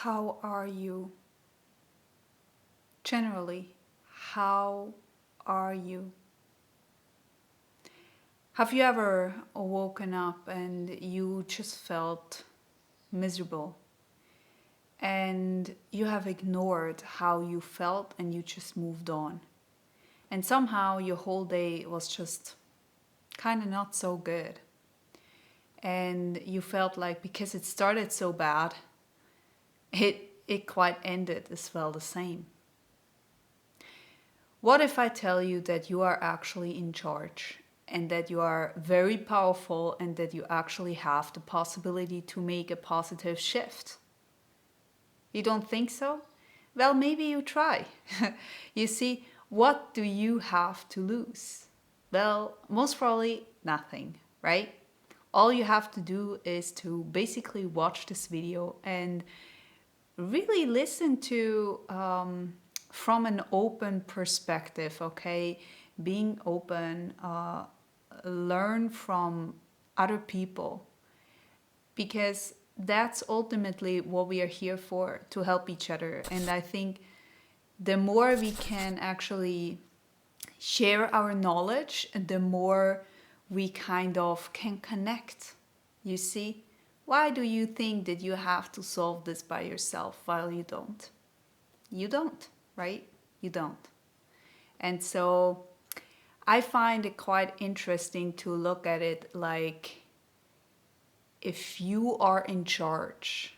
How are you? Generally, how are you? Have you ever woken up and you just felt miserable and you have ignored how you felt and you just moved on? And somehow your whole day was just kind of not so good. And you felt like because it started so bad, it quite ended as well the same. What if I tell you that you are actually in charge and that you are very powerful and that you actually have the possibility to make a positive shift? You don't think so? Well, maybe you try. You see, what do you have to lose? Well, most probably nothing, right? All you have to do is to basically watch this video and really listen to from an open perspective, okay? Being open, learn from other people, because that's ultimately what we are here for, to help each other. And I think the more we can actually share our knowledge, the more we kind of can connect. You see? Why do you think that you have to solve this by yourself while you don't? You don't, right? You don't. And so I find it quite interesting to look at it like if you are in charge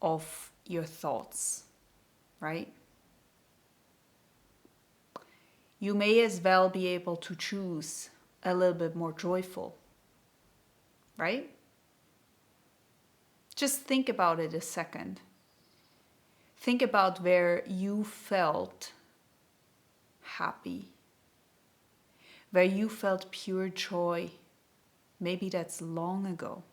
of your thoughts, right? You may as well be able to choose a little bit more joyful, right? Just think about it a second. Think about where you felt happy, where you felt pure joy. Maybe that's long ago.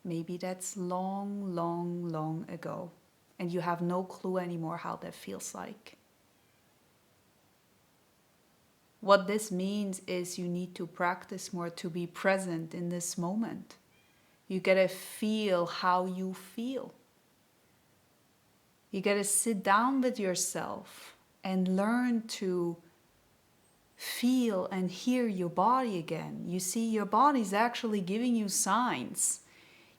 Maybe that's long, long, long ago. And you have no clue anymore how that feels like. What this means is you need to practice more to be present in this moment. You gotta feel how you feel. You gotta sit down with yourself and learn to feel and hear your body again. You see, your body's actually giving you signs.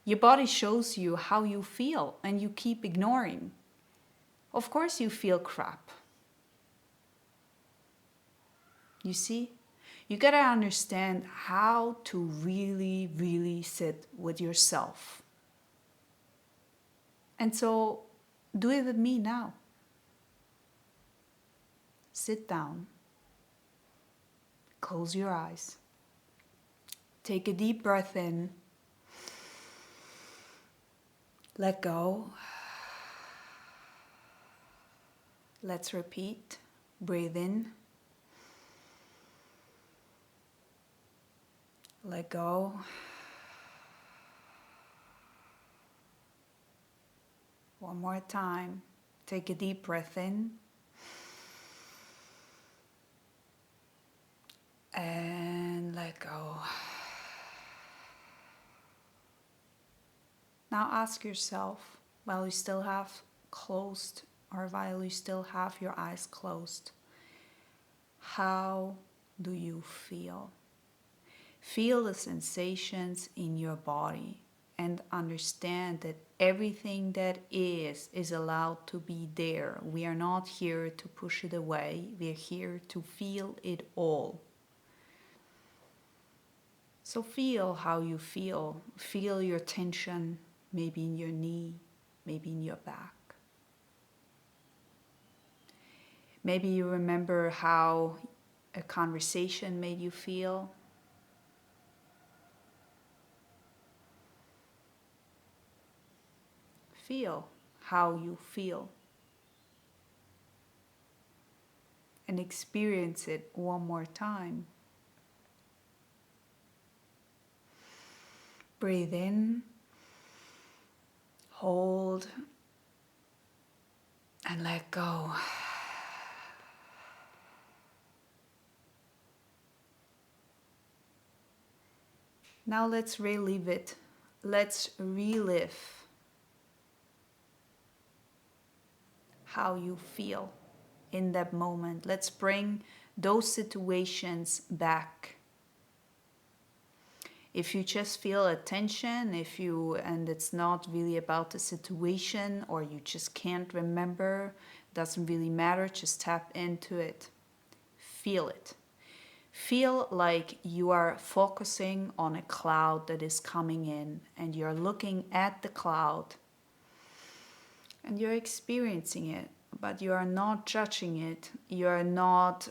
Your body shows you how you feel and you keep ignoring. Of course you feel crap. You see? You gotta understand how to really, really sit with yourself. And so, do it with me now. Sit down. Close your eyes. Take a deep breath in. Let go. Let's repeat. Breathe in. Let go. One more time. Take a deep breath in. And let go. Now ask yourself, while you still have closed or while you still have your eyes closed, how do you feel? Feel the sensations in your body and understand that everything that is allowed to be there. We are not here to push it away. We are here to feel it all. So feel how you feel. Feel your tension, maybe in your knee, maybe in your back. Maybe you remember how a conversation made you feel. Feel how you feel. And experience it one more time. Breathe in, hold, and let go. Now let's relive it. Let's relive how you feel in that moment. Let's bring those situations back. If you just feel a tension, and it's not really about the situation, or you just can't remember, doesn't really matter, just tap into it. Feel it. Feel like you are focusing on a cloud that is coming in, and you're looking at the cloud and you're experiencing it, but you are not judging it. You are not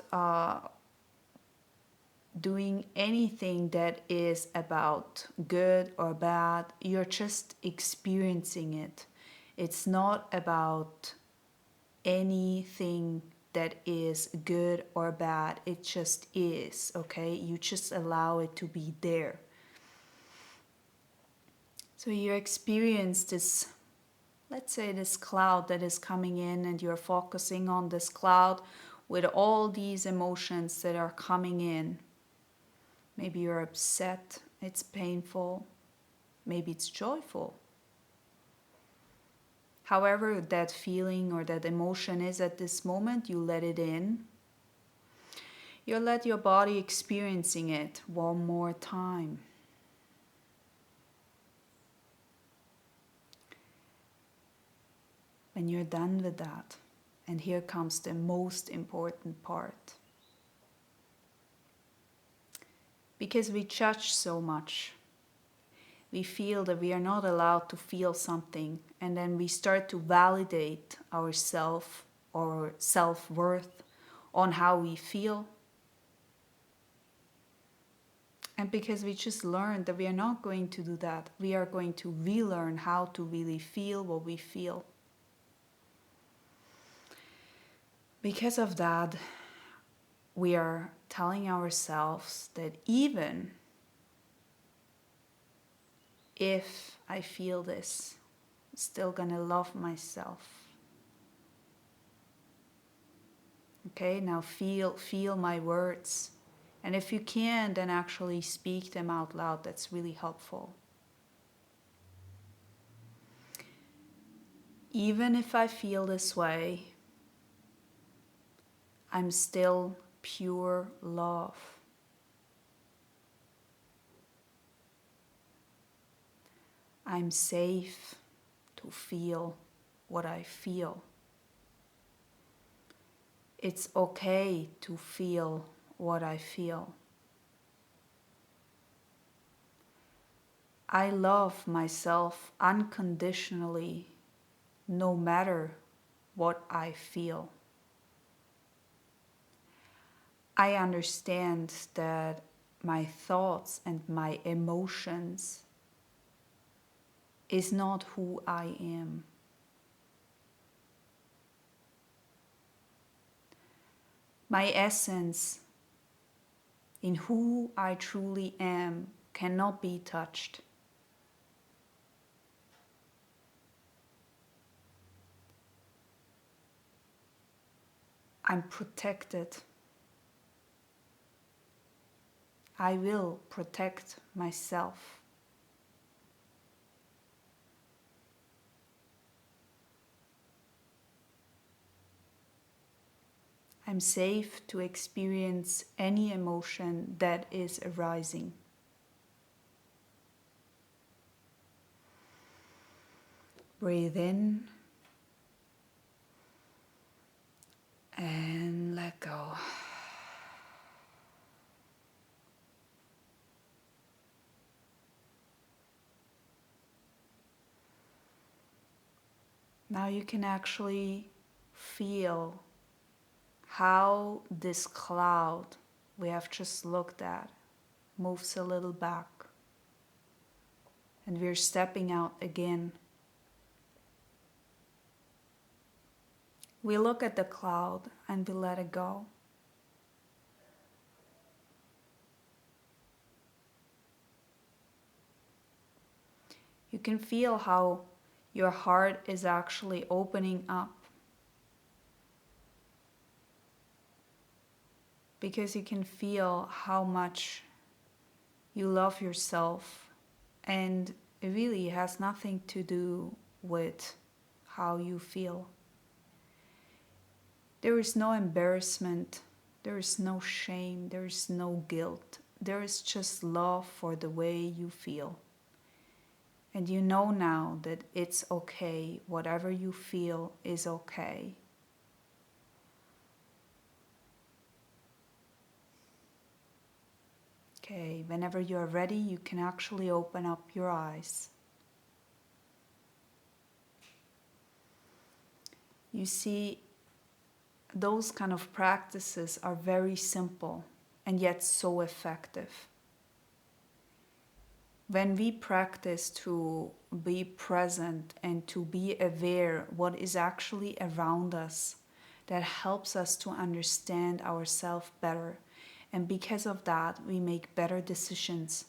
doing anything that is about good or bad. You're just experiencing it. It's not about anything that is good or bad. It just is, okay? You just allow it to be there. So you experience this, let's say, this cloud that is coming in, and you're focusing on this cloud with all these emotions that are coming in. Maybe you're upset, it's painful, maybe it's joyful. However that feeling or that emotion is at this moment, you let it in. You let your body experiencing it one more time. When you're done with that, and here comes the most important part. Because we judge so much, we feel that we are not allowed to feel something, and then we start to validate ourselves or self-worth on how we feel. And because we just learned that we are not going to do that, we are going to relearn how to really feel what we feel. Because of that, we are telling ourselves that even if I feel this, I'm still gonna love myself. Okay, now feel my words. And if you can, then actually speak them out loud. That's really helpful. Even if I feel this way, I'm still pure love. I'm safe to feel what I feel. It's okay to feel what I feel. I love myself unconditionally, no matter what I feel. I understand that my thoughts and my emotions is not who I am. My essence in who I truly am cannot be touched. I'm protected. I will protect myself. I'm safe to experience any emotion that is arising. Breathe in and let go. Now you can actually feel how this cloud we have just looked at moves a little back. And we're stepping out again. We look at the cloud and we let it go. You can feel how your heart is actually opening up. Because you can feel how much you love yourself, and it really has nothing to do with how you feel. There is no embarrassment, there is no shame, there is no guilt. There is just love for the way you feel. And you know now that it's okay. Whatever you feel is okay. Okay, whenever you're ready, you can actually open up your eyes. You see, those kind of practices are very simple and yet so effective. When we practice to be present and to be aware what is actually around us, that helps us to understand ourselves better. And because of that, we make better decisions.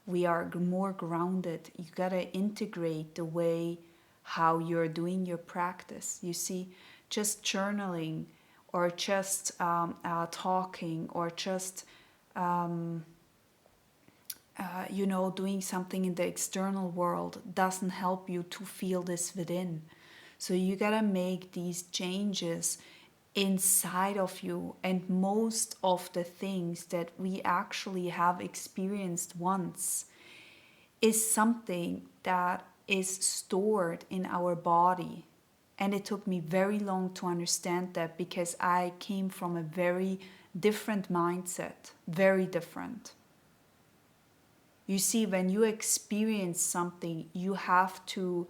We are more grounded. You gotta integrate the way how you're doing your practice. You see, just journaling or just talking or just doing something in the external world doesn't help you to feel this within. So you gotta make these changes inside of you. And most of the things that we actually have experienced once is something that is stored in our body. And it took me very long to understand that, because I came from a very different mindset, very different. You see, when you experience something, you have to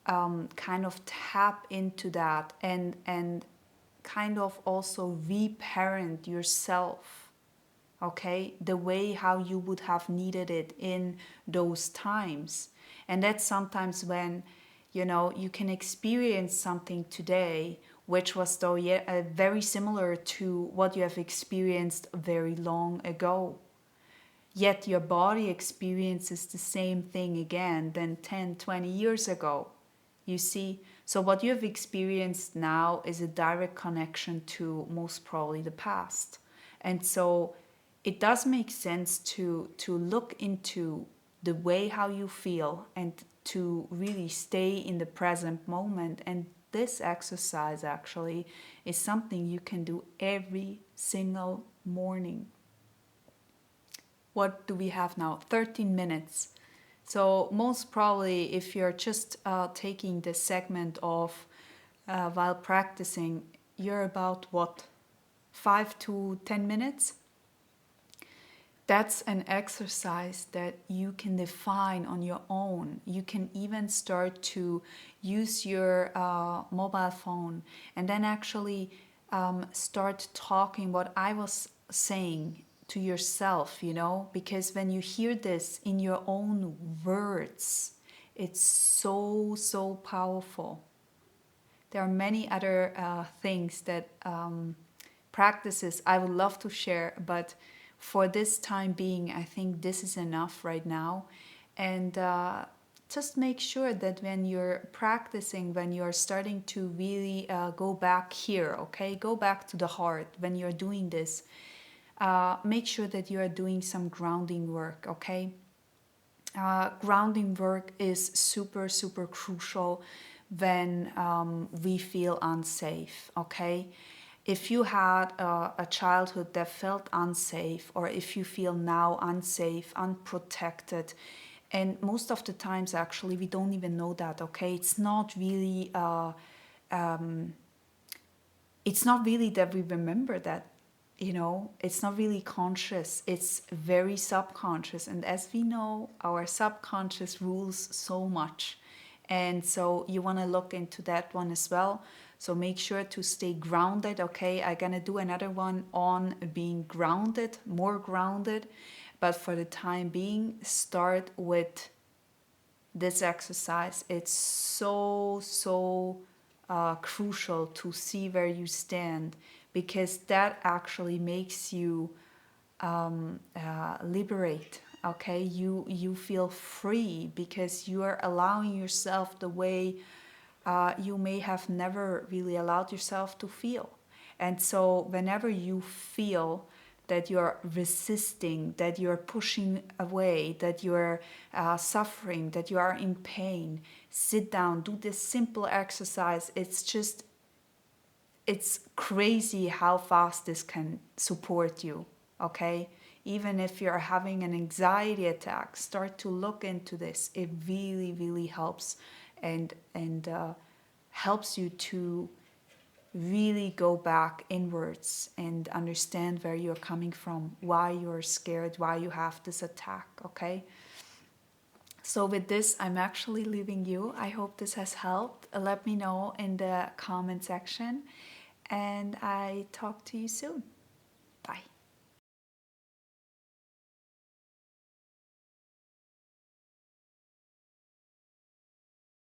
kind of tap into that and kind of also reparent yourself, okay? The way how you would have needed it in those times. And that's sometimes when, you can experience something today which was though very similar to what you have experienced very long ago. Yet your body experiences the same thing again than 10, 20 years ago. You see? So what you have experienced now is a direct connection to most probably the past. And so it does make sense to look into the way how you feel and to really stay in the present moment. And this exercise actually is something you can do every single morning. What do we have now? 13 minutes. So most probably if you're just taking this segment of while practicing, you're about what? 5 to 10 minutes? That's an exercise that you can define on your own. You can even start to use your mobile phone and then actually start talking what I was saying to yourself, because when you hear this in your own words, it's so, so powerful. There are many other things that practices I would love to share, but for this time being, I think this is enough right now. And just make sure that when you're practicing, when you're starting to really go back here, okay, go back to the heart when you're doing this. Make sure that you are doing some grounding work, okay? Grounding work is super, super crucial when we feel unsafe, okay? If you had a childhood that felt unsafe, or if you feel now unsafe, unprotected, and most of the times actually we don't even know that, okay? It's not really that we remember that. It's not really conscious, it's very subconscious. And as we know, our subconscious rules so much. And so you want to look into that one as well. So make sure to stay grounded, okay? I'm going to do another one on being grounded, more grounded. But for the time being, start with this exercise. It's so, so crucial to see where you stand, because that actually makes you liberate, okay? You feel free because you are allowing yourself the way you may have never really allowed yourself to feel. And so whenever you feel that you're resisting, that you're pushing away, that you're suffering, that you are in pain, sit down, do this simple exercise. It's just it's crazy how fast this can support you, okay? Even if you're having an anxiety attack, start to look into this. It really, really helps, and helps you to really go back inwards and understand where you're coming from, why you're scared, why you have this attack, okay? So with this, I'm actually leaving you. I hope this has helped. Let me know in the comment section, and I talk to you soon. Bye.